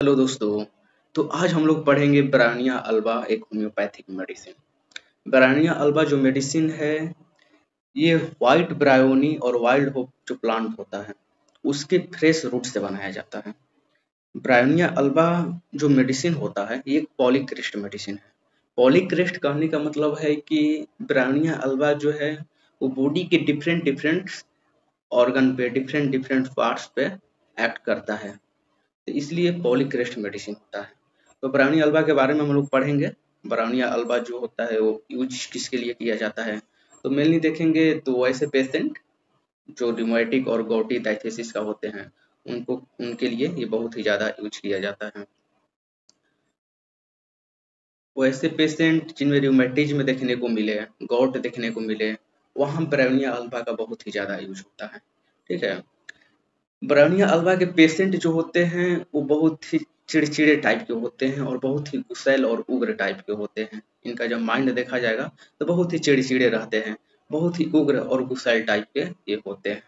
Hello दोस्तों। तो आज हम लोग पढ़ेंगे ब्रानिया अल्बा, एक होम्योपैथिक मेडिसिन। ब्रानिया अल्बा जो मेडिसिन है, ये व्हाइट ब्रायोनी और वाइल्ड होप जो प्लांट होता है उसके फ्रेश रूट से बनाया जाता है। ब्रायोनिया अल्बा जो मेडिसिन होता है ये एक पॉलीक्रिस्ट मेडिसिन है। पॉलीक्रिस्ट कहने का मतलब है कि ब्रायोनिया अल्बा जो है वो बॉडी के डिफरेंट डिफरेंट ऑर्गन पे, डिफरेंट डिफरेंट पार्ट्स पे एक्ट करता है, तो इसलिए पॉलीक्रेस्ट मेडिसिन होता है। तो ब्राउनी अल्बा के बारे में हम लोग पढ़ेंगे। ब्राउनी अल्बा जो होता है वो यूज किसके लिए किया जाता है, तो मेनली देखेंगे तो ऐसे पेशेंट जो रिमेटिक और गॉटी डायथिसिस का होते हैं उनको, उनके लिए ये बहुत ही ज़्यादा यूज किया जाता है। वो ऐसे पेशेंट जिनमें रिमेटिज्म देखने को मिले, गॉट देखने को मिले, वहाँ ब्राउनिया अल्बा का बहुत ही ज़्यादा यूज होता है। ठीक है। ब्राउनिया अल्वा के पेशेंट जो होते हैं वो बहुत ही चिड़चिड़े टाइप के होते हैं और बहुत ही गुस्सैल और उग्र टाइप के होते हैं। इनका जब माइंड देखा जाएगा तो बहुत ही चिड़चिड़े रहते हैं, बहुत ही उग्र और गुस्सैल टाइप के ये होते हैं।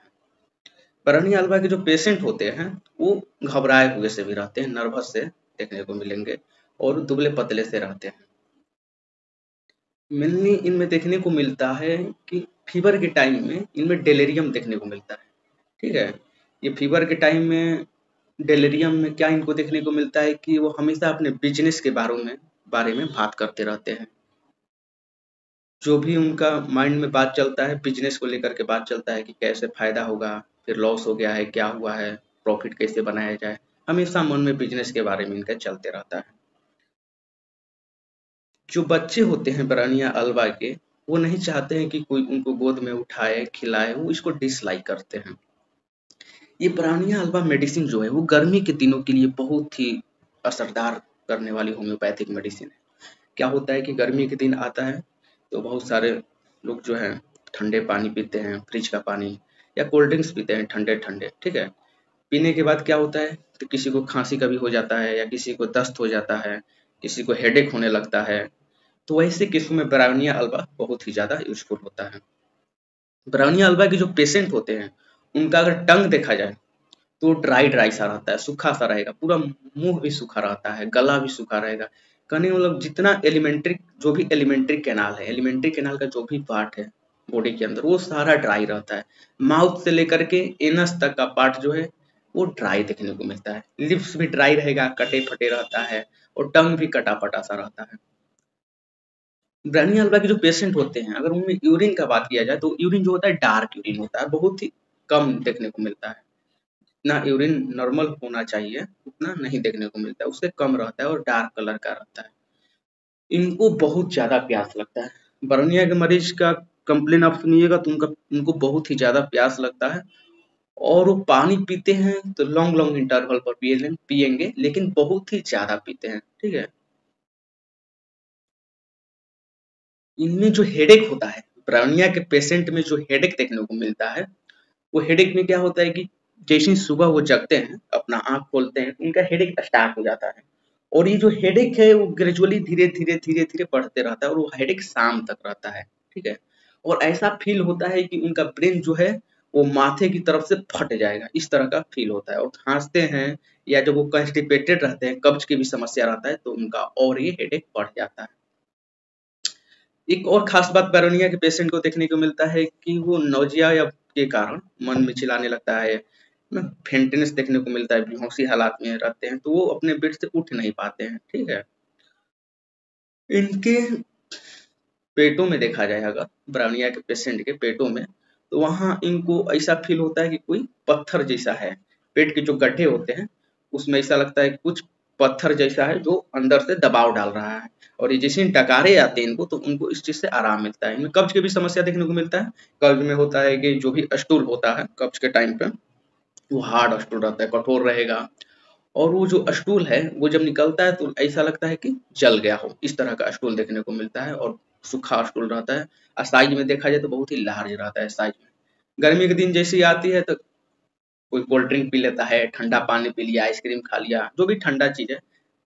ब्राउनिया अल्वा के जो पेशेंट होते हैं वो घबराए हुए से भी रहते हैं, नर्वस से देखने को मिलेंगे और दुबले पतले से रहते हैं। मेनली इनमें देखने को मिलता है कि फीवर के टाइम में इनमें डेलेरियम देखने को मिलता है। ठीक है। ये फीवर के टाइम में डेलेरियम में क्या इनको देखने को मिलता है कि वो हमेशा अपने बिजनेस के बारे में बात करते रहते हैं। जो भी उनका माइंड में बात चलता है, बिजनेस को लेकर के बात चलता है कि कैसे फायदा होगा, फिर लॉस हो गया है, क्या हुआ है, प्रॉफिट कैसे बनाया जाए, हमेशा मन में बिजनेस के बारे में इनका चलते रहता है। जो बच्चे होते हैं ब्रानिया अल्वा के, वो नहीं चाहते हैं कि कोई उनको गोद में उठाए खिलाए, वो इसको डिसलाइक करते हैं। ये ब्रानिया अल्बा मेडिसिन जो है वो गर्मी के दिनों के लिए बहुत ही असरदार करने वाली होम्योपैथिक मेडिसिन है। क्या होता है कि गर्मी के दिन आता है तो बहुत सारे लोग जो है ठंडे पानी पीते हैं, फ्रिज का पानी या कोल्ड ड्रिंक्स पीते हैं ठंडे ठंडे। ठीक है। पीने के बाद क्या होता है, तो किसी को खांसी का भी हो जाता है या किसी को दस्त हो जाता है, किसी को हेडेक होने लगता है। तो ऐसे केसों में ब्राउनिया अल्बा बहुत ही ज्यादा यूजफुल होता है। ब्राउनिया अल्बा के जो पेशेंट होते हैं उनका अगर टंग देखा जाए तो ड्राई ड्राई सा रहता है, सूखा सा रहेगा, पूरा मुंह भी सूखा रहता है, गला भी सूखा रहेगा। कहने का मतलब जितना एलिमेंट्री, जो भी एलिमेंट्री कैनाल है, एलिमेंट्री कैनाल का जो भी पार्ट है बॉडी के अंदर वो सारा ड्राई रहता है। माउथ से लेकर के एनस तक का पार्ट जो है वो ड्राई देखने को मिलता है। लिप्स भी ड्राई रहेगा, कटे फटे रहता है और टंग भी कटा पटा सा रहता है। ब्रानिया अल्बा के जो पेशेंट होते हैं अगर उनमें यूरिन का बात किया जाए तो यूरिन जो होता है डार्क यूरिन होता है, बहुत ही कम देखने को मिलता है। ना यूरिन नॉर्मल होना चाहिए उतना नहीं देखने को मिलता है, उससे कम रहता है और डार्क कलर का रहता है। इनको बहुत ज्यादा प्यास लगता है। बर्निया के मरीज का कंप्लेन आप सुनिएगा तो उनको बहुत ही ज्यादा प्यास लगता है और वो पानी पीते हैं तो लॉन्ग लॉन्ग इंटरवल पर पिएंगे, लेकिन बहुत ही ज्यादा पीते हैं। ठीक है। इनमें जो हेडेक होता है, ब्राउनिया के पेशेंट में जो हेडेक देखने को मिलता है, वो हेडेक में क्या होता है कि जैसे ही सुबह वो जगते हैं, अपना आँख खोलते हैं, उनका हेडेक स्टार्ट हो जाता है। और ये जो हेडेक है वो ग्रेजुअली धीरे-धीरे बढ़ते रहता है और वो हेडेक शाम तक रहता है। ठीक है। और ऐसा फील होता है कि उनका ब्रेन जो है वो माथे की तरफ से फट जाएगा, इस तरह का फील होता है। और खाँसते हैं या जब वो कॉन्स्टिपेटेड रहते हैं, कब्ज की भी समस्या रहता है तो उनका और ये हेडेक बढ़ जाता है। एक और खास बात बैरोनिया के पेशेंट को देखने को मिलता है कि वो नौजिया या के कारण मन मिचलाने लगता है ना, फेंटनेस देखने को मिलता है, बेहोशी हालात में रहते हैं तो वो अपने बेड से उठ नहीं पाते हैं। ठीक है। इनके पेटों में देखा जाए अगर ब्राउनिया के पेशेंट के पेटों में, तो वहाँ इनको ऐसा फील होता है कि कोई पत्थर जैसा है। पेट के जो गड्ढे होते हैं उसमें ऐसा लगता है कि कुछ पत्थर जैसा है जो अंदर से दबाव डाल रहा है। और ये जैसे ही डकारे आते हैं इनको तो उनको इस चीज से आराम मिलता है। इनमें कब्ज की भी समस्या देखने को मिलता है। कब्ज में होता है कि जो भी स्टूल होता है कब्ज के टाइम पे वो हार्ड स्टूल रहता है, कठोर रहेगा। और वो जो स्टूल है वो जब निकलता है तो ऐसा लगता है कि जल गया हो, इस तरह का स्टूल देखने को मिलता है और सूखा स्टूल रहता है। और साइज में देखा जाए तो बहुत ही लार्ज रहता है साइज में। गर्मी के दिन जैसे ही आती है तो कोई कोल्ड ड्रिंक पी लेता है, ठंडा पानी पी लिया, आइसक्रीम खा लिया, जो भी ठंडा चीज है,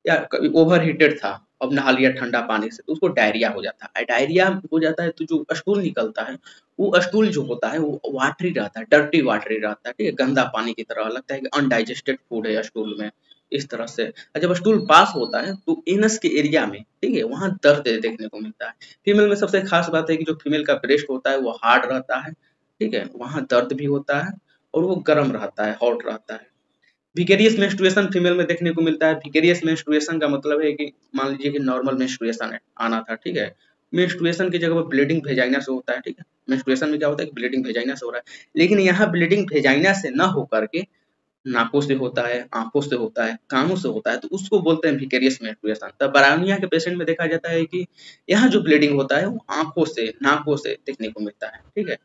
या कभी ओवर हीटेड था अब नहा लिया ठंडा पानी से तो उसको डायरिया हो जाता है। डायरिया हो जाता है तो जो स्टूल निकलता है वो स्टूल जो होता है वो वाटरी रहता है, डर्टी वाटरी रहता है। ठीक है। गंदा पानी की तरह लगता है कि अनडाइजेस्टेड फूड है स्टूल में, इस तरह से। और जब स्टूल पास होता है तो एनस के एरिया में, ठीक है, वहां दर्द देखने को मिलता है। फीमेल में सबसे खास बात है कि जो फीमेल का ब्रेस्ट होता है वो हार्ड रहता है, ठीक है, वहां दर्द भी होता है और वो गर्म रहता है, हॉट रहता है। विकेरियस मेंस्ट्रुएशन फीमेल में देखने को मिलता है। विकेरियस मेंस्ट्रुएशन का मतलब है कि मान लीजिए कि नॉर्मल मेंस्ट्रुएशन है, आना था, ठीक है, मेंस्ट्रुएशन की जगह पर ब्लीडिंग वेजाइना से होता है, ठीक है। मेंस्ट्रुएशन में क्या होता है कि ब्लीडिंग वेजाइना से हो रहा है, लेकिन यहाँ ब्लीडिंग वेजाइना से ना होकर के नाकों से होता है, आंखों से होता है, कानों से होता है, तो उसको बोलते हैं विकेरियस मेंस्ट्रुएशन। तब ब्रायोनिया के पेशेंट में देखा जाता है कि यहाँ जो ब्लीडिंग होता है वो आंखों से, नाकों से देखने को मिलता है, ठीक है।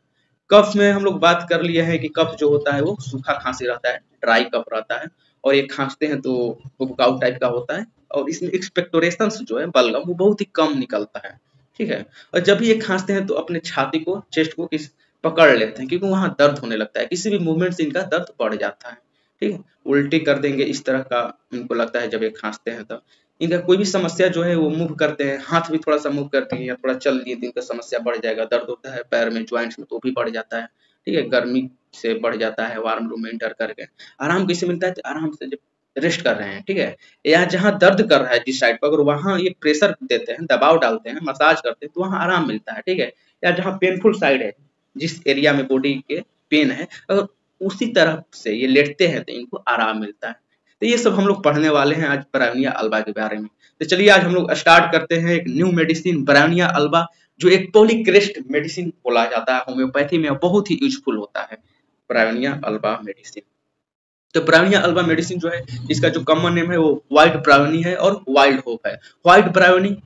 कफ में हम लोग बात कर लिए हैं कि कफ जो होता है वो सूखा खांसी रहता है, ड्राई कफ रहता है, और ये खांसते हैं तो बुबकाउ टाइप का होता है, और इसमें एक्सपेक्टोरेशन जो है बलगम वो बहुत ही कम निकलता है, ठीक है। और जब भी ये खांसते हैं तो अपने छाती को, चेस्ट को किस पकड़ लेते हैं, क्योंकि वहां दर्द होने लगता है, किसी भी मूवमेंट से इनका दर्द बढ़ जाता है, ठीक है। उल्टी कर देंगे इस तरह का उनको लगता है जब ये खांसते हैं तब। इनका कोई भी समस्या जो है वो मूव करते हैं, हाथ भी थोड़ा सा मूव करते हैं या थोड़ा चल दिए तो इनका समस्या बढ़ जाएगा। दर्द होता है पैर में, ज्वाइंट्स में, तो भी बढ़ जाता है, ठीक है। गर्मी से बढ़ जाता है वार्म रूम में एंटर करके। आराम कैसे मिलता है, तो आराम से जब रेस्ट कर रहे हैं, ठीक है, या जहाँ दर्द कर रहा है जिस साइड पर, अगर वहां ये प्रेशर देते हैं, दबाव डालते हैं, मसाज करते हैं, तो वहां आराम मिलता है, ठीक है। या जहाँ पेनफुल साइड है, जिस एरिया में बॉडी के पेन है, अगर उसी तरफ से ये लेटते हैं तो इनको आराम मिलता है। तो ये सब हम लोग पढ़ने वाले हैं आज ब्रायोनिया अल्बा के बारे में। तो चलिए आज हम लोग स्टार्ट करते हैं एक न्यू मेडिसिन ब्रायोनिया अल्बा, जो एक पॉलीक्रेस्ट मेडिसिन बोला जाता है होम्योपैथी में, बहुत ही यूजफुल होता है ब्रायोनिया अल्बा मेडिसिन। तो ब्रायोनिया अल्बा मेडिसिन जो है, इसका जो कॉमन नेम है वो व्हाइट ब्रायोनी है और वाइल्ड होप है। व्हाइट ब्रायोनी,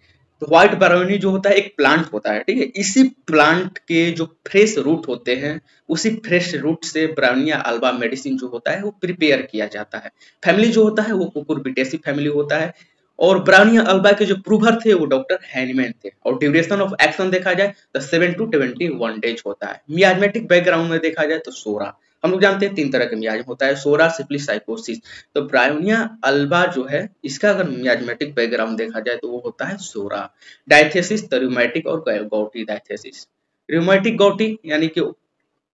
तो व्हाइट ब्रायोनी जो होता है एक प्लांट होता है, ठीक है। इसी प्लांट के जो फ्रेश रूट होते हैं, उसी फ्रेश रूट से ब्रायोनिया अल्बा मेडिसिन जो होता है वो प्रिपेयर किया जाता है। फैमिली जो होता है वो कुकुरबिटेसी फैमिली होता है, और ब्रायोनिया अल्बा के जो प्रूवर थे वो डॉक्टर हैनीमैन थे। और ड्यूरेशन ऑफ एक्शन देखा जाए तो 7 to 21 डेज होता है। मियाजमेटिक बैकग्राउंड में देखा जाए तो सोरा, हम लोग जानते हैं 3 तरह के मियाज होता है, सोरा, सिफिलिस, साइकोसिस। तो ब्रायोनिया अल्बा जो है इसका अगर मियाजमेटिक बैकग्राउंड देखा जाए तो वो होता है सोरा। डायथेसिस तो रूमेटिक और गॉटी डायथेसिस। रूमेटिक गॉटी यानी कि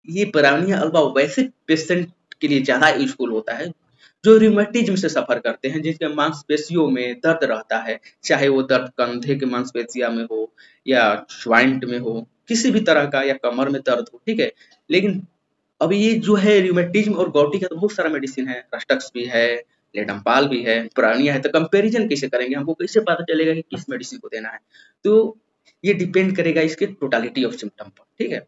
ये ब्रायोनिया अल्बा वैसे पेशेंट के लिए ज्यादा यूजफुल होता है जो रिमेटिज्म से सफर करते हैं, जिसके मांसपेशियों में दर्द रहता है, चाहे वो दर्द कंधे के मांसपेशिया में हो या ज्वाइंट में हो, किसी भी तरह का, या कमर में दर्द हो, ठीक है। लेकिन अब ये जो है रिमेटिज्म और गॉटी का तो बहुत सारा मेडिसिन है, रस्टक्स भी है, लेडम्पाल भी है, ब्रायोनिया है, तो कंपैरिजन कैसे करेंगे, हमको कैसे पता चलेगा कि किस मेडिसिन को देना है। तो ये डिपेंड करेगा इसके टोटालिटी ऑफ सिम्टम पर, ठीक है।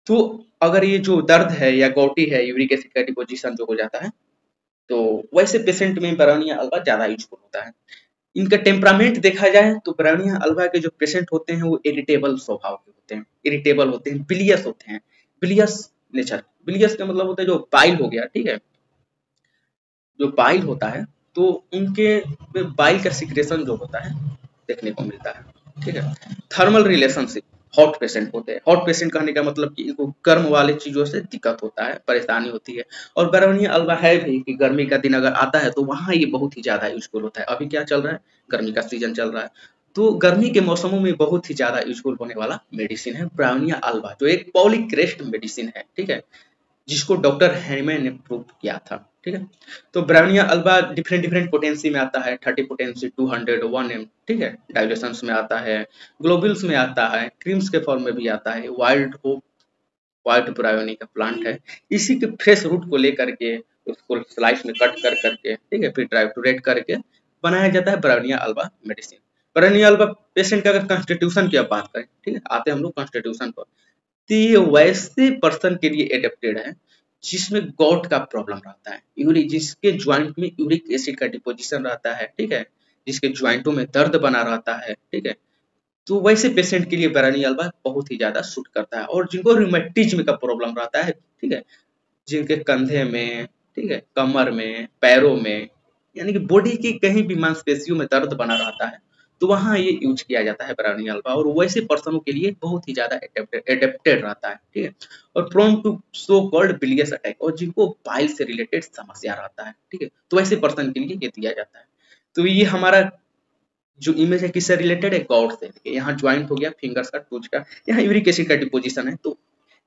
तो अगर ये जो दर्द है या गॉटी है, यूरिक एसिड का डिपोजिशन जो हो जाता है, तो वैसे पेशेंट में ब्रायोनिया अल्बा ज्यादा यूजफुल होता है। इनका टेम्परामेंट देखा जाए तो ब्रायोनिया अल्बा के जो पेशेंट होते हैं वो इरिटेबल स्वभाव के होते हैं, इरिटेबल होते हैं, बिलियस होते हैं, बिलियस नेचर। बिलियस का मतलब होता है जो बाइल हो गया, ठीक है, जो बाइल होता है, तो उनके में बाइल का सिक्रेशन जो होता है देखने को मिलता है, ठीक है। थर्मल रिलेशनशिप, हॉट पेशेंट होते हैं। हॉट पेशेंट कहने का मतलब कि इनको गर्म वाले चीजों से दिक्कत होता है, परेशानी होती है। और ब्रायोनिया अल्बा है भी कि गर्मी का दिन अगर आता है तो वहां ये बहुत ही ज्यादा यूजफुल होता है। अभी क्या चल रहा है, गर्मी का सीजन चल रहा है, तो गर्मी के मौसमों में बहुत ही ज्यादा यूजफुल होने वाला मेडिसिन है ब्रायोनिया अल्बा, जो एक पॉलीक्रेस्ट मेडिसिन है, ठीक है, जिसको डॉक्टर हैनीमैन ने प्रूव किया था, ठीक है। तो bryonia alba different different potency में आता है, 30 पोटेंसी, 200, 1M, ठीक है। डाइल्यूशंस में आता है, ग्लोबुल्स में आता है, क्रीम्स के फॉर्म में भी आता है। वाइल्ड होप व्हाइट ब्रायोनी का प्लांट है, इसी के फ्रेश रूट को लेकर के उसको स्लाइस में कट कर करके, ठीक है, फिर ड्राइटोरेट करके बनाया जाता है bryonia alba medicine. Bryonia alba patient का अगर कॉन्स्टिट्यूशन की आप बात करें, ठीक है, आते हैं हम लोग कॉन्स्टिट्यूशन पर, तो ये वैसे पर्सन के लिए एडेप्टेड है जिसमें गॉट का प्रॉब्लम रहता है, यूरिक, जिसके ज्वाइंट में यूरिक एसिड का डिपोजिशन रहता है, ठीक है, जिसके ज्वाइंटों में दर्द बना रहता है, ठीक है। तो वैसे पेशेंट के लिए ब्रायोनिया अल्बा बहुत ही ज्यादा सूट करता है। और जिनको रूमेटिज्म का प्रॉब्लम रहता है, ठीक है, जिनके कंधे में, ठीक है, कमर में, पैरों में, यानी कि बॉडी की कहीं भी मांसपेशियों में दर्द बना रहता है, तो वहां ये यूज किया जाता है ब्रायोनिया अल्बा, और वैसे पर्सनों के लिए बहुत ही ज्यादा एडेप्टेड रहता है, ठीक है। और prone to so called bilious attack, और जिनको बाइल से रिलेटेड समस्या रहता है, ठीक है, तो वैसे पर्सन के लिए ये दिया जाता है। तो ये हमारा जो इमेज है किससे रिलेटेड है, गॉड से। यहाँ ज्वाइंट हो गया, फिंगर्स का, टूज का, यहाँ यूरिक एसिड का डिपोजिशन है, तो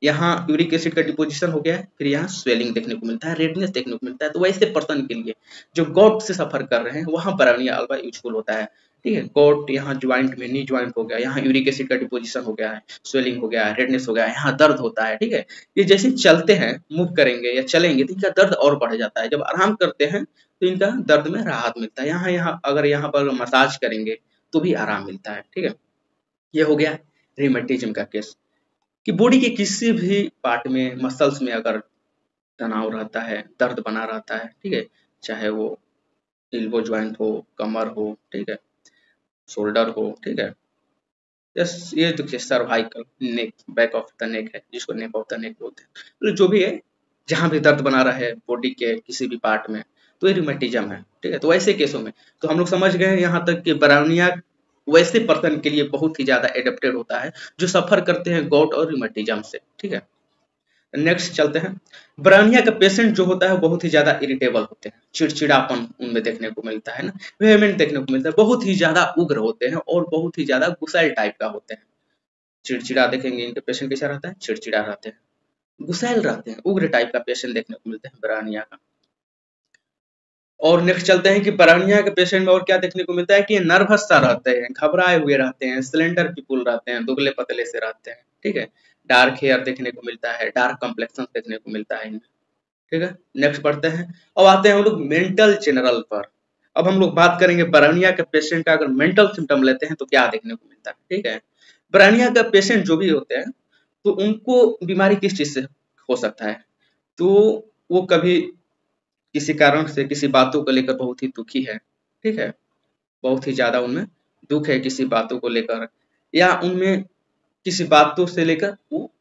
यहाँ यूरिक एसिड का डिपोजिशन हो गया है, फिर यहाँ स्वेलिंग देखने को मिलता है, रेडनेस देखने को मिलता है। तो वैसे पर्सन के लिए जो गॉट से सफर कर रहे हैं वहाँ ब्राउनिया अल्बा यूजफुल होता है। ठीक है, गॉट यहाँ ज्वाइंट में, नी ज्वाइंट हो गया, यहाँ यूरिक एसिड का डिपोजिशन हो गया है, स्वेलिंग हो गया है, रेडनेस हो गया है, यहाँ दर्द होता है। ठीक है, ये जैसे चलते हैं, मूव करेंगे या चलेंगे तो इनका दर्द और बढ़ जाता है। जब आराम करते हैं तो इनका दर्द में राहत मिलता है। यहाँ यहाँ अगर यहाँ पर मसाज करेंगे तो भी आराम मिलता है। ठीक है, ये हो गया रिमेटिज्म का केस कि बॉडी के किसी भी पार्ट में, मसल्स में अगर तनाव रहता है, दर्द बना रहता है, ठीक है, चाहे वो एल्बो जॉइंट हो, कमर हो, ठीक है, शोल्डर हो, ठीक है, यस, ये तो cervical neck, back of the neck है जिसको नेक ऑफ द नेक बोलते हैं। तो जो भी है, जहां भी दर्द बना रहा है बॉडी के किसी भी पार्ट में, तो ये रिमेटिज्म है। ठीक है, तो ऐसे केसों में तो हम लोग समझ गए यहाँ तक कि ब्राउनिया वैसे पर्सन के लिए बहुत ही ज्यादा एडेप्टेड होता है जो सफर करते हैं गॉट और रिमेटिज्म से। ठीक है, नेक्स्ट चलते हैं। ब्राउनिया का पेशेंट जो होता है बहुत ही ज्यादा इरिटेबल होते हैं, चिड़चिड़ापन उनमें देखने को मिलता है ना, वेहमेंट देखने को मिलता है, बहुत ही ज्यादा उग्र होते हैं और बहुत ही ज्यादा गुस्सैल टाइप का होते हैं। चिड़चिड़ा देखेंगे इनके पेशेंट कैसा रहता है, चिड़चिड़ा रहते हैं, गुस्सैल रहते हैं, उग्र टाइप का पेशेंट देखने को मिलता है ब्राउनिया का। और नेक्स्ट चलते हैं कि ब्राउनिया के पेशेंट में और क्या देखने को मिलता है कि नर्वस सा रहते हैं, घबराए हुए रहते हैं, सिलेंडर पीपुल रहते हैं, दुबले पतले से रहते हैं। ठीक है, डार्क हेयर देखने को मिलता है, डार्क कम्प्लेक्शन देखने को मिलता है इनमें। ठीक है, नेक्स्ट पढ़ते हैं। अब आते हैं हम लोग मेंटल जनरल पर। अब हम लोग बात करेंगे ब्राउनिया के पेशेंट का अगर मेंटल सिम्टम लेते हैं तो क्या देखने को मिलता है। ठीक है, ब्राउनिया का पेशेंट जो भी होते हैं तो उनको बीमारी किस चीज से हो सकता है, तो वो कभी किसी कारण से किसी बातों को लेकर बहुत ही दुखी है। ठीक है, बहुत ही ज्यादा उनमें दुख है किसी बातों को लेकर, या उनमें किसी बातों से लेकर वो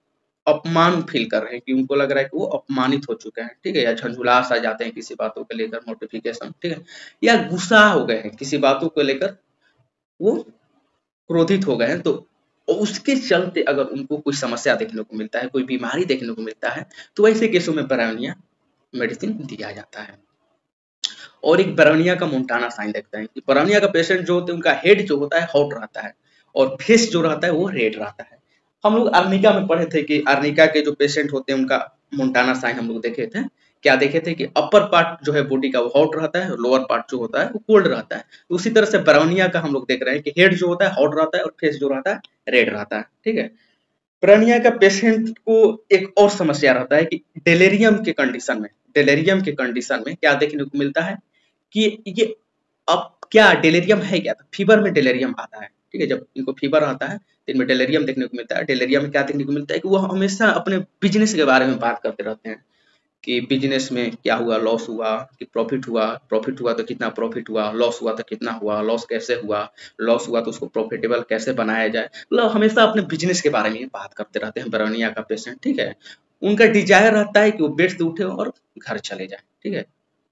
अपमान फील कर रहे हैं कि उनको लग रहा है कि वो अपमानित हो चुके हैं। ठीक है, या झंझुलास आ जाते हैं किसी बातों को लेकर, नोटिफिकेशन, ठीक है, या गुस्सा हो गए हैं किसी बातों को लेकर, वो क्रोधित हो गए हैं। तो उसके चलते अगर उनको कोई समस्या देखने को मिलता है, कोई बीमारी देखने को मिलता है, तो ऐसे केसों में ब्राउनिया मेडिसिन दिया जाता है। और एक ब्राउनिया का मोंटाना साइन देखते हैं कि ब्राउनिया का पेशेंट जो होते हैं उनका हेड जो होता है हॉट रहता है और फेस जो रहता है वो रेड रहता है। हम लोग आर्निका में पढ़े थे कि आर्निका के जो पेशेंट होते हैं उनका मोंटाना साइन हम लोग देखे थे। क्या देखे थे कि अपर पार्ट जो है बॉडी का वो हॉट रहता है और लोअर पार्ट जो होता है वो कोल्ड रहता है। तो उसी तरह से ब्राउनिया का हम लोग देख रहे हैं कि हेड जो होता है हॉट रहता है और फेस जो रहता है रेड रहता है। ठीक है, ब्राउनिया का पेशेंट को एक और समस्या रहता है कि डेलेरियम के कंडीशन में क्या देखने को मिलता है कि ये अब क्या डेलेरियम है क्या, फीवर में डेलेरियम आता है। ठीक है, जब इनको फीवर आता है तो इनमें डेलेरियम देखने को मिलता है। डेलेरियम में क्या देखने को मिलता है कि वो हमेशा अपने बिजनेस के बारे में बात करते रहते हैं कि बिजनेस में क्या हुआ, लॉस हुआ कि प्रॉफिट हुआ तो कितना प्रॉफिट हुआ, लॉस हुआ तो कितना हुआ, लॉस कैसे हुआ, लॉस हुआ तो उसको प्रॉफिटेबल कैसे बनाया जाए। मतलब हमेशा अपने बिजनेस के बारे में बात करते रहते हैं ब्राउनिया का पेशेंट। ठीक है, उनका डिजायर रहता है कि वो बेड से उठे और घर चले जाए। ठीक है,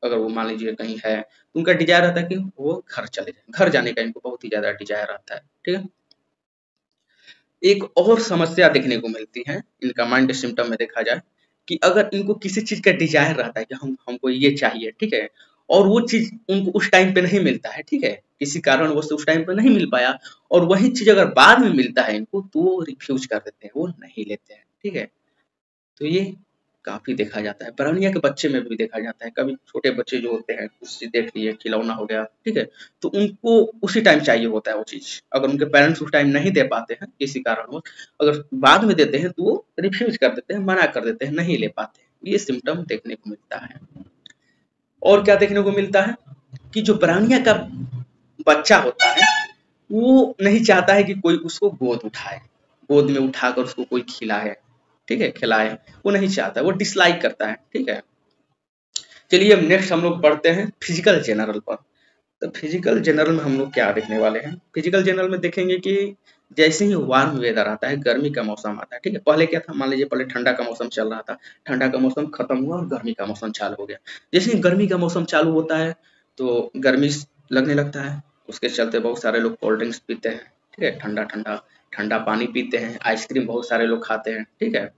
अगर वो मान लीजिए कहीं है तो उनका डिजायर रहता है कि वो घर चले जाए, घर जाने का इनको बहुत ही ज्यादा डिजायर रहता है। ठीक है, एक और समस्या देखने को मिलती है इनका माइंड सिम्टम में देखा जाए कि अगर इनको किसी चीज का डिजायर रहता है कि हमको ये चाहिए, ठीक है, और वो चीज उनको उस टाइम पे नहीं मिलता है, ठीक है, किसी कारणवश उस टाइम पे नहीं मिल पाया, और वही चीज अगर बाद में मिलता है इनको तो वो रिफ्यूज कर देते हैं, वो नहीं लेते हैं। ठीक है, तो ये काफी देखा जाता है, ब्राउनिया के बच्चे में भी देखा जाता है। कभी छोटे बच्चे जो होते हैं, कुछ चीज देख लिए, खिलौना हो गया, ठीक है, तो उनको उसी टाइम चाहिए होता है वो चीज। अगर उनके पेरेंट्स उस टाइम नहीं दे पाते हैं किसी कारणवश, अगर बाद में देते हैं तो वो रिफ्यूज कर देते हैं, मना कर देते हैं, नहीं ले पाते हैं। ये सिम्टम देखने को मिलता है। और क्या देखने को मिलता है कि जो ब्राउनिया का बच्चा होता है वो नहीं चाहता है कि कोई उसको गोद उठाए, गोद में उठाकर उसको कोई खिलाए, ठीक है, खिलाए, वो नहीं चाहता, वो डिसलाइक करता है। ठीक है, चलिए अब नेक्स्ट हम लोग पढ़ते हैं फिजिकल जनरल पर। तो फिजिकल जनरल में हम लोग क्या देखने वाले हैं, फिजिकल जनरल में देखेंगे कि जैसे ही वार्म वेदर आता है, गर्मी का मौसम आता है, ठीक है, पहले क्या था, मान लीजिए पहले ठंडा का मौसम चल रहा था, ठंडा का मौसम खत्म हुआ और गर्मी का मौसम चालू हो गया। जैसे ही गर्मी का मौसम चालू होता है तो गर्मी लगने लगता है, उसके चलते बहुत सारे लोग कोल्ड ड्रिंक्स पीते हैं, ठीक है, ठंडा ठंडा ठंडा पानी पीते हैं, आइसक्रीम बहुत सारे लोग खाते हैं। ठीक है,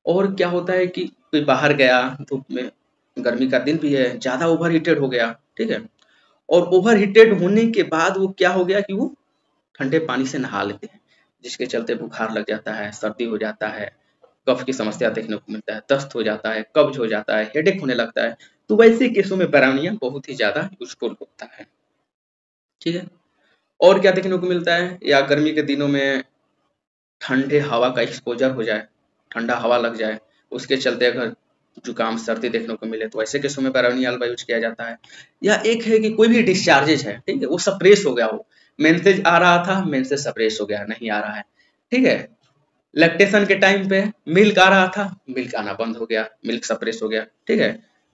और क्या होता है कि कोई बाहर गया धूप में, गर्मी का दिन भी है, ज्यादा ओवर हीटेड हो गया, ठीक है, और ओवर हीटेड होने के बाद वो क्या हो गया कि वो ठंडे पानी से नहा लेते हैं, जिसके चलते बुखार लग जाता है, सर्दी हो जाता है, कफ की समस्या देखने को मिलता है, दस्त हो जाता है, कब्ज हो जाता है, हेडेक होने लगता है, तो वैसे केसों में ब्राउनिया बहुत ही ज्यादा यूजफुल होता है। ठीक है, और क्या देखने को मिलता है, या गर्मी के दिनों में ठंडे हवा का एक्सपोजर हो जाए, ठंडा हवा लग जाए, उसके चलते अगर जुकाम सर्दी देखने को मिले तो ऐसे केसों में ब्राउनी अल्वा यूज किया जाता है। या एक है कि कोई भी डिस्चार्जेज है, ठीक है, वो सप्रेस हो गया हो, मेंसेज आ रहा था, मेंसेज सप्रेस हो गया, नहीं आ रहा है, ठीक है, लैक्टेशन के टाइम पे मिल्क आ रहा था, मिल्क आना बंद हो गया, मिल्क सप्रेस हो गया, ठीक है,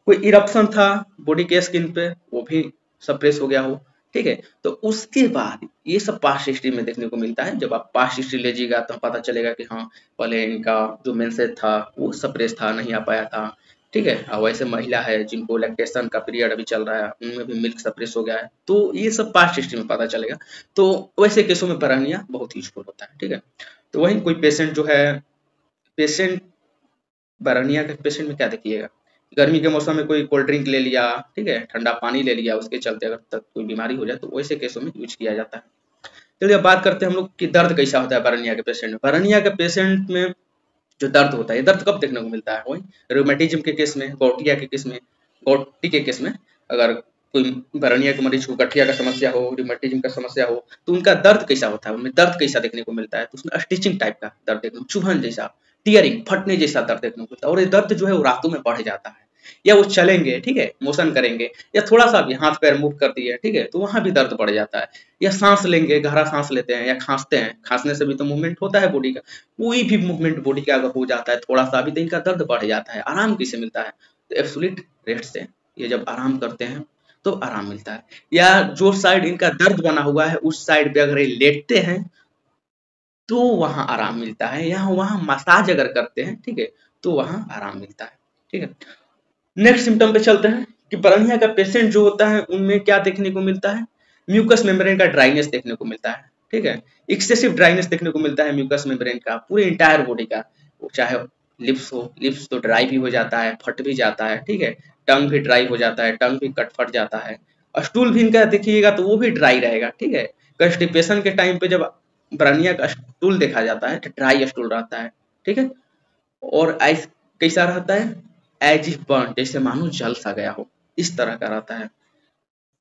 कोई इरप्शन था बॉडी के स्किन पे, वो भी सप्रेस हो गया हो, ठीक है, तो उसके बाद ये सब पास्ट हिस्ट्री में देखने को मिलता है। जब आप पास्ट हिस्ट्री लीजिएगा तो पता चलेगा कि हाँ, पहले इनका जो मेंसेज था वो सप्रेस था, नहीं आ पाया था, ठीक है, और वैसे महिला है जिनको लैक्टेशन का पीरियड अभी चल रहा है, उनमें भी मिल्क सप्रेस हो गया है, तो ये सब पास्ट हिस्ट्री में पता चलेगा। तो वैसे केसों में ब्राउनिया बहुत यूजफुल होता है। ठीक है, तो वही कोई पेशेंट जो है, पेशेंट ब्राउनिया के पेशेंट में क्या देखिएगा, गर्मी के मौसम में कोई कोल्ड ड्रिंक ले लिया, ठीक है, ठंडा पानी ले लिया, उसके चलते अगर तक कोई बीमारी हो जाए तो वैसे केसों में यूज किया जाता है। चलिए अब बात करते हैं हम लोग कि दर्द कैसा होता है ब्राउनिया के पेशेंट में। ब्राउनिया के पेशेंट में जो दर्द होता है, ये दर्द कब देखने को मिलता है, वही रोमेटिज्म के केस में, गौटिया के केस में, गौटी के केस में, अगर कोई ब्राउनिया के मरीज को गठिया का समस्या हो, रोमेटिज्म का समस्या हो, तो उनका दर्द कैसा होता है, उनमें दर्द कैसा देखने को मिलता है, तो उसमें स्टिचिंग टाइप का दर्द देखने को, चुभन जैसा, टियरिंग, फटने जैसा दर्द देखने को मिलता है, और ये दर्द जो है वो रातों में बढ़ जाता है, या वो चलेंगे, ठीक है, मोशन करेंगे, या थोड़ा सा भी हाथ पैर मूव कर दिए, ठीक है, तो वहां भी दर्द बढ़ जाता है, या सांस लेंगे, गहरा सांस लेते हैं, या खांसते हैं, खांसने से भी तो मूवमेंट होता है बॉडी का, कोई भी मूवमेंट बॉडी का अगर हो जाता है थोड़ा सा भी, तो इनका दर्द बढ़ जाता है। आराम किसे मिलता है, तो एब्सोल्यूट रेस्ट से, ये जब आराम करते हैं तो आराम मिलता है। या जो साइड इनका दर्द बना हुआ है उस साइड पे अगर ये लेटते हैं तो वहां आराम मिलता है, या वहां मसाज अगर करते हैं, ठीक है, तो वहां आराम मिलता है। ठीक है, नेक्स्ट सिम्टम पे चलते हैं कि ब्राउनिया का पेशेंट जो होता है उनमें क्या देखने को मिलता है, म्यूकस मेम्ब्रेन का ड्राइनेस देखने को मिलता है। ठीक है, एक्सेसिव ड्राइनेस देखने को मिलता है म्यूकस मेम्ब्रेन का, पूरे इंटायर बॉडी का, वो चाहे लिप्स हो, लिप्स तो ड्राई भी हो जाता है, फट भी जाता है, ठीक है, टंग भी ड्राई हो जाता है, टंग भी कट फट जाता है, स्टूल भी इनका देखिएगा तो वो भी ड्राई रहेगा। ठीक है, कंस्टिपेशन के टाइम पे जब ब्राउनिया का स्टूल देखा जाता है तो ड्राई स्टूल रहता है। ठीक है, और आइस कैसा रहता है, एज इफ बर्न, जैसे मानो जल सा गया हो, इस तरह का रहता है।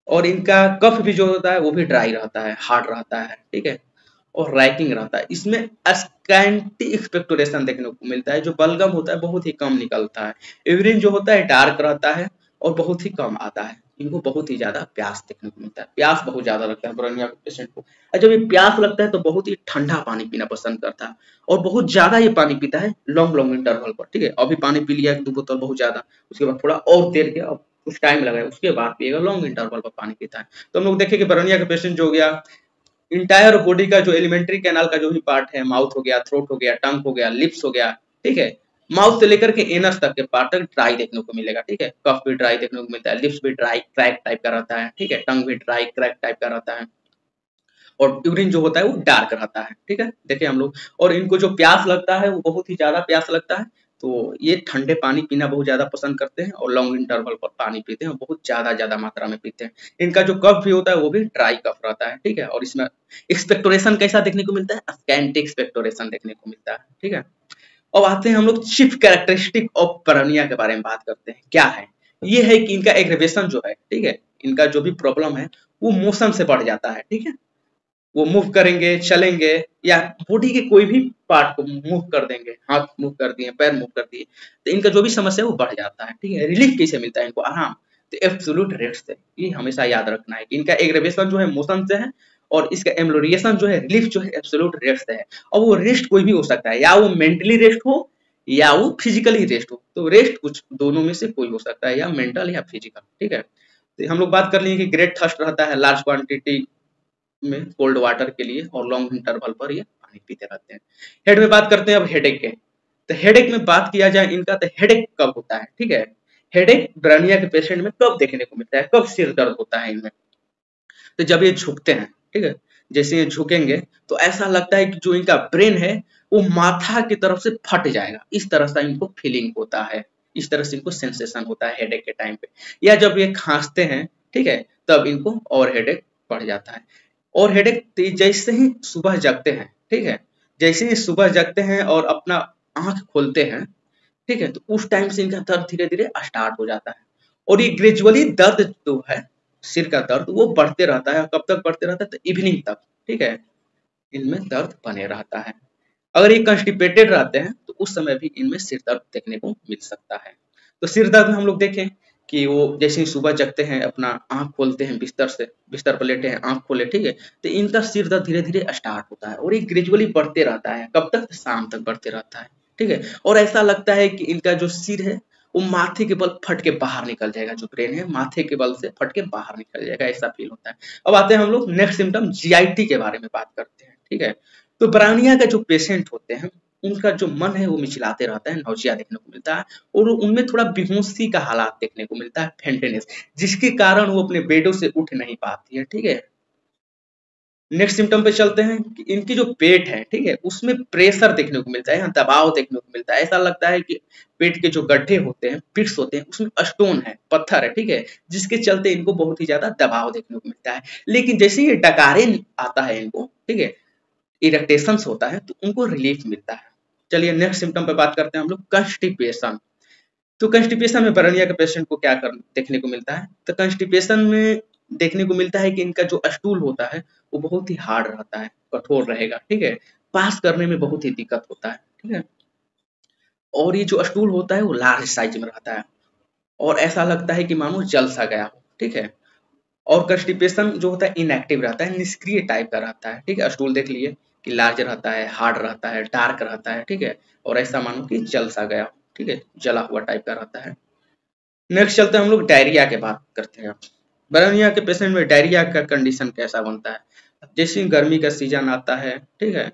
और इनका कफ भी जो होता है वो भी ड्राई रहता है, हार्ड रहता है। ठीक है, और रैकिंग रहता है, इसमें स्कैंटी एक्सपेक्टोरेशन देखने को मिलता है, जो बलगम होता है बहुत ही कम निकलता है, यूरिन जो होता है डार्क रहता है और बहुत ही कम आता है। इनको बहुत ही ज्यादा प्यास देखने को मिलता है, प्यास बहुत ज्यादा लगता है ब्रोनिया पेशेंट को, और जब ये प्यास लगता है तो बहुत ही ठंडा पानी पीना पसंद करता है, और बहुत ज्यादा ये पानी पीता है लॉन्ग लॉन्ग इंटरवल पर। ठीक है, अभी पानी पी लिया 2 बोतल बहुत ज्यादा, उसके बाद थोड़ा और देर के, अब कुछ टाइम लगा उसके बाद पिएगा, लॉन्ग इंटरवल पर पानी पीता है। तो हम लोग देखें कि ब्रोनिया का पेशेंट जो हो गया, इंटायर बॉडी का जो एलिमेंट्री कैनाल का जो भी पार्ट है, माउथ हो गया, थ्रोट हो गया, टंग हो गया, लिप्स हो गया, ठीक है, माउथ से लेकर के एनस तक के पार्ट तक ड्राई देखने को मिलेगा। ठीक है, कफ भी ड्राई देखने को मिलता है, लिप्स भी ड्राई क्रैक टाइप का रहता है, ठीक है, टंग भी ड्राई क्रैक टाइप का रहता है, और यूरिन जो होता है वो डार्क रहता है। ठीक है, देखिए हम लोग, और इनको जो प्यास लगता है वो बहुत ही ज्यादा प्यास लगता है, तो ये ठंडे पानी पीना बहुत ज्यादा पसंद करते हैं, और लॉन्ग इंटरवल पर पानी पीते हैं, बहुत ज्यादा मात्रा में पीते हैं। इनका जो कफ भी होता है वो भी ड्राई कफ रहता है। ठीक है, और इसमें एक्सपेक्टोरेशन कैसा देखने को मिलता है, स्कैंटी एक्सपेक्टोरेशन देखने को मिलता है। ठीक है, अब आते हैं हम लोग चीफ कैरेक्टरिस्टिक ऑफ ब्रोनिया के बारे में बात करते हैं। क्या है, ये है कि इनका एग्रेवेशन जो है, ठीक है, इनका जो भी प्रॉब्लम है वो मोशन से बढ़ जाता है। ठीक है, वो मूव करेंगे, चलेंगे, या बॉडी के कोई भी पार्ट को मूव कर देंगे, हाथ मूव कर दिए, पैर मूव कर दिए, तो इनका जो भी समस्या है वो बढ़ जाता है। ठीक है, रिलीफ कैसे मिलता है इनको, आराम, तो एब्सोल्यूट रेस्ट से, ये हमेशा याद रखना है कि इनका एग्रेवेशन जो है मोशन से है, और इसका एम्लोरिएशन जो है, रिलीफ जो है, एब्सोल्यूट रेस्ट से है। और वो रेस्ट कोई भी हो सकता है, या वो मेंटली रेस्ट हो या वो फिजिकली रेस्ट हो, तो रेस्ट कुछ दोनों में से कोई हो सकता है, या मेंटल या फिजिकल। ठीक है, तो हम लोग बात कर लिए कि ग्रेट थर्स्ट रहता है लार्ज क्वांटिटी में कोल्ड वाटर के लिए, और लॉन्ग इंटरवल पर ये पानी पीते रहते हैं। हेड में बात करते हैं अब हेडेक के, तो हेडेक में बात किया जाए इनका, तो हेडेक कब होता है, ठीक है, हेडेक ब्रोनिया के पेशेंट में कब देखने को मिलता है, कब सिर दर्द होता है इनमें, तो जब ये झुकते हैं, ठीक है, जैसे ये झुकेंगे तो ऐसा लगता है कि जो इनका ब्रेन है वो माथा की तरफ से फट जाएगा, इस तरह से इनको फीलिंग होता है, इस तरह से इनको सेंसेशन होता है हेडेक के टाइम पे। या जब ये खांसते हैं, ठीक है, तब इनको और हेडेक बढ़ जाता है। और हेडेक जैसे ही सुबह जगते हैं, ठीक है, जैसे ही सुबह जगते हैं और अपना आंख खोलते हैं, ठीक है, तो उस टाइम से इनका दर्द धीरे धीरे स्टार्ट हो जाता है। और ये ग्रेजुअली दर्द जो है सिर का दर्द वो बढ़ते रहता है। कब तक बढ़ते रहता है? तो इवनिंग तक, ठीक है, इनमें दर्द बने रहता है। अगर ये कंस्टिपेटेड रहते हैं तो उस समय भी इनमें सिर दर्द देखने को मिल सकता है। तो सिर दर्द में हम लोग देखें कि वो जैसे ही सुबह जगते हैं, अपना आंख खोलते हैं, बिस्तर पर लेटे हैं, आंख खोले, ठीक है, तो इनका सिर दर्द धीरे धीरे स्टार्ट होता है और ये ग्रेजुअली बढ़ते रहता है। कब तक? शाम तक बढ़ते रहता है, ठीक है। और ऐसा लगता है कि इनका जो सिर है वो माथे के बल फट के बाहर निकल जाएगा, जो ब्रेन है माथे के बल से फट के बाहर निकल जाएगा, ऐसा फील होता है। अब आते हैं हम लोग नेक्स्ट सिम्टम जीआईटी के बारे में बात करते हैं, ठीक है। तो ब्रानिया का जो पेशेंट होते हैं उनका जो मन है वो मिचलाते रहता है, नौजिया देखने को मिलता है और उनमें थोड़ा बेहोशी का हालात देखने को मिलता है, फेंटेनेस, जिसके कारण वो अपने बेडों से उठ नहीं पाती है, ठीक है। नेक्स्ट सिम्टम पे चलते हैं कि इनकी जो पेट है, ठीक है, उसमें प्रेशर देखने को मिलता है, यहाँ दबाव देखने को मिलता है। ऐसा लगता है कि पेट के जो गड्ढे होते हैं, पिट्स होते हैं, उसमें स्टोन है, पत्थर है, ठीक है, जिसके चलते इनको बहुत ही ज्यादा दबाव देखने को मिलता है। लेकिन जैसे ये डकारे आता है इनको, ठीक है, इरेक्टेशंस होता है, तो उनको रिलीफ मिलता है। चलिए नेक्स्ट सिम्टम पे बात करते हैं हम लोग, कंस्टिपेशन। तो कंस्टिपेशन में बरनिया के पेशेंट को क्या देखने को मिलता है? तो कंस्टिपेशन में देखने को मिलता है कि इनका जो स्टूल होता है वो बहुत ही हार्ड रहता है, कठोर रहेगा, ठीक है, पास करने में बहुत ही दिक्कत होता है, ठीक है। और ये जो स्टूल होता है वो लार्ज साइज में रहता है और ऐसा लगता है कि मानो जल सा गया हो, ठीक है। और कंस्टिपेशन जो होता है इनएक्टिव रहता है, निष्क्रिय टाइप का रहता है, ठीक है। स्टूल देख लिए कि लार्ज रहता है, हार्ड रहता है, डार्क रहता है, ठीक है, और ऐसा मानो कि जल सा गया, ठीक है, जला हुआ टाइप का रहता है। नेक्स्ट चलते हैं हम लोग डायरिया के बात करते हैं। बरनिया के पेशेंट में डायरिया का कंडीशन कैसा बनता है? जैसे गर्मी का सीजन आता है, ठीक है,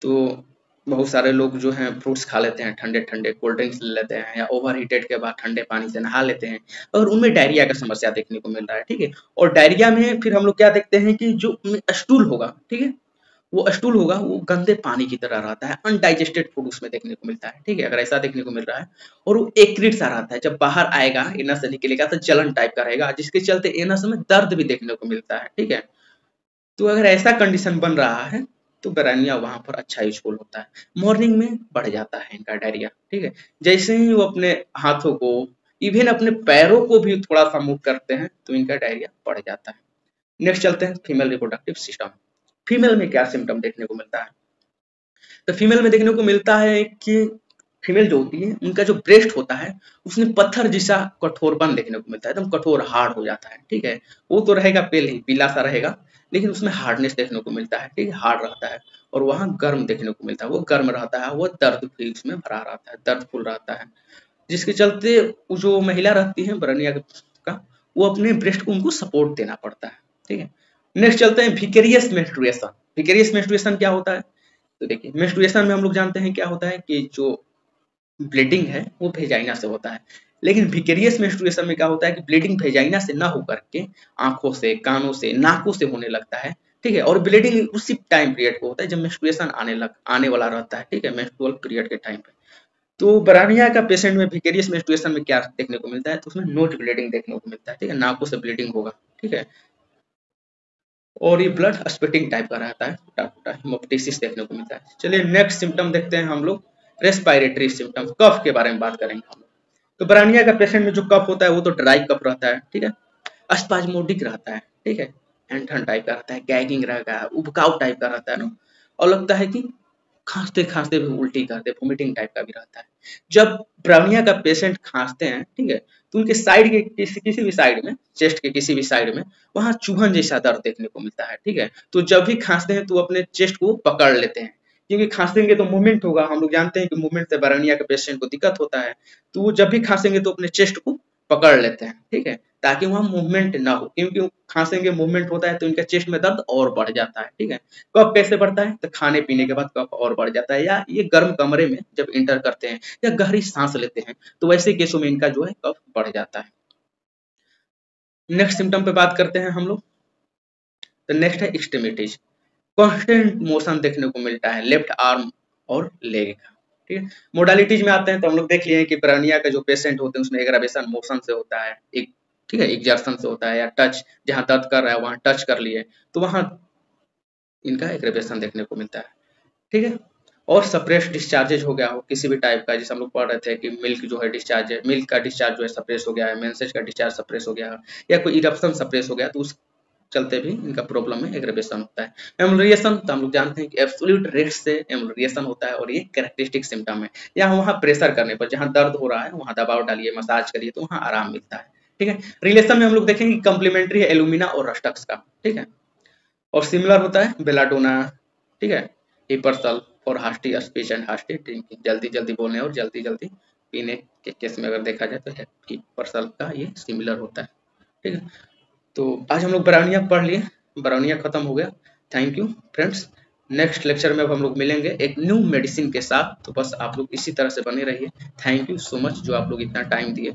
तो बहुत सारे लोग जो हैं फ्रूट्स खा लेते हैं, ठंडे ठंडे कोल्ड ड्रिंक्स ले लेते हैं, या ओवर हीटेड के बाद ठंडे पानी से नहा लेते हैं और उनमें डायरिया का समस्या देखने को मिल रहा है, ठीक है। और डायरिया में फिर हम लोग क्या देखते हैं कि जो स्टूल होगा, ठीक है, वो स्टूल होगा वो गंदे पानी की तरह रहता है, अनडाइजेस्टेड फूड उसमें देखने को मिलता है, ठीक है, अगर ऐसा देखने को मिल रहा है। और वो एक्रिड सा रहता है, जब बाहर आएगा एनस से निकलेगा तो जलन टाइप का रहेगा, जिसके चलते एनस में दर्द भी देखने को मिलता है, ठीक है। तो अगर ऐसा कंडीशन बन रहा है तो बैरानिया वहां पर अच्छा यूजफुल होता है। मॉर्निंग में बढ़ जाता है इनका डायरिया, ठीक है, जैसे ही वो अपने हाथों को, इवन अपने पैरों को भी थोड़ा सा मूव करते हैं तो इनका डायरिया बढ़ जाता है। नेक्स्ट चलते हैं फीमेल रिप्रोडक्टिव सिस्टम। फीमेल में क्या सिम्टम देखने को मिलता है? तो फीमेल में देखने को मिलता है कि फीमेल जो होती है उनका जो ब्रेस्ट होता है उसमें पत्थर जैसा कठोरपन देखने को मिलता है, एकदम कठोर हार्ड हो जाता है, ठीक है। वो तो रहेगा पेल ही पीला सा रहेगा, लेकिन उसमें हार्डनेस देखने को मिलता है, ठीक है, हार्ड रहता है। और वहाँ गर्म देखने को मिलता है, वो गर्म रहता है, वो दर्द भी उसमें भरा रहता है, दर्द फुल रहता है, जिसके चलते वो जो महिला रहती है बरनिया का, वो अपने ब्रेस्ट को उनको सपोर्ट देना पड़ता है, ठीक है। नेक्स्ट चलते हैं विकेरियस मेंस्ट्रुएशन। विकेरियस मेंस्ट्रुएशन क्या होता है? तो देखिए मेंस्ट्रुएशन में हम लोग जानते हैं क्या होता है कि जो ब्लीडिंग है वो भेजाइना से होता है। लेकिन विकेरियस मेंस्ट्रुएशन में क्या होता है कि ब्लीडिंग भेजाइना से ना होकर के आंखों से, कानों से, नाकों से होने लगता है, ठीक है। और ब्लीडिंग उसी टाइम पीरियड को होता है जब मेंस्ट्रुएशन आने वाला रहता है, ठीक है, मेंस्ट्रुअल पीरियड के टाइम पे। तो बरानिया का पेशेंट में विकेरियस मेंस्ट्रुएशन में क्या देखने को मिलता है? तो उसमें नोज ब्लीडिंग देखने को मिलता है, ठीक है, नाकों से ब्लीडिंग होगा, ठीक है। और ये ब्लड स्वेटिंग टाइप का रहता है, टूटा टूटा हेमोप्टिसिस देखने को मिलता है। चलिए नेक्स्ट सिम्टम देखते हैं हम लोग, रेस्पिरेटरी सिम्टम, कफ के बारे में बात करेंगे हम लोग। तो ब्रानिया का पेशेंट में जो कफ होता है वो तो ड्राई कफ रहता है, ठीक है, अस्पाज्मोडिक रहता है, ठीक है, एंठन टाइप का रहता है, गैगिंग रहता है, उबकाव टाइप का रहता है ना, और लगता है कि खांसते खांसते भी उल्टी करते, वोमिटिंग टाइप का भी रहता है। जब ब्राउनिया का पेशेंट खांसते हैं, ठीक है, तो उनके साइड के किसी भी साइड में, चेस्ट के किसी भी साइड में वहां चूहन जैसा दर्द देखने को मिलता है, ठीक है। तो जब भी खांसते हैं तो अपने चेस्ट को पकड़ लेते हैं, क्योंकि खांसेंगे तो मूवमेंट होगा, हम लोग जानते हैं कि मूवमेंट से ब्राउनिया के पेशेंट को दिक्कत होता है। तो वो जब भी खांसेंगे तो अपने चेस्ट को पकड़ लेते हैं, ठीक है, ताकि वहां मूवमेंट ना हो, क्योंकि खांसेंगे मूवमेंट होता है तो इनका चेस्ट में दर्द और बढ़ जाता है, ठीक है। कफ कैसे बढ़ता है? तो खाने पीने के बाद कफ और बढ़ जाता है, या ये गर्म कमरे में जब इंटर करते हैं या गहरी सांस लेते हैं तो वैसे केसों में इनका जो है कफ बढ़ जाता है। नेक्स्ट सिम्टम पे बात करते हैं हम लोग। तो नेक्स्ट है एक्सट्रीमिटीज। कांस्टेंट मोशन देखने को मिलता है लेफ्ट आर्म और लेग का, ठीक है। मोडालिटीज में आते हैं तो हम लोग देख लिए कि ब्रानिया का जो पेशेंट होते हैं उसमें एग्रावेशन मोशन से होता है, एक, ठीक है, एग्जर्शन से होता है, या टच, जहां दर्द कर रहा है वहां टच कर लिए तो वहां इनका एग्रावेशन देखने को मिलता है, ठीक है। और सप्रेस डिस्चार्जेज हो गया हो किसी भी टाइप का, जैसे हम लोग पढ़ रहे थे कि मिल्क जो है डिस्चार्ज है, मिल्क का डिस्चार्ज जो है सप्रेस हो गया है, मेंसेज का डिस्चार्ज सप्रेस हो गया है, या कोई इरप्शन सप्रेस हो गया, तो उस चलते भी इनका प्रॉब्लम में एग्रेवेशन होता है। एम्ब्लिएशन तो हम लोग जानते हैं कि एब्सोल्यूट रेट से एम्ब्लिएशन होता है और ये कैरेक्टरिस्टिक सिम्टम है। या वहाँ प्रेशर करने पर, जहाँ दर्द हो रहा है वहाँ दबाव डालिए, मसाज करिए तो वहाँ आराम मिलता है। ठीक है, रिलेशन में हम लोग देखेंगे कंप्लीमेंट्री है एलुमिना और रस्टक्स का। ठीक है, और सिमिलर होता है बेलाडोना, ठीक है, हिपरसल और हास्टी स्पीच एंड हास्टी ड्रिंकिंग, जल्दी जल्दी बोलने और जल्दी जल्दी पीने के केस में अगर देखा जाए तो हिपरसल का ये सिमिलर होता है। ठीक है, तो आज हम लोग ब्राउनिया पढ़ लिए, ब्राउनिया खत्म हो गया। Thank you friends, next lecture में अब हम लोग मिलेंगे एक न्यू मेडिसिन के साथ, तो बस आप लोग इसी तरह से बने रहिए। थैंक यू सो मच जो आप लोग इतना टाइम दिए।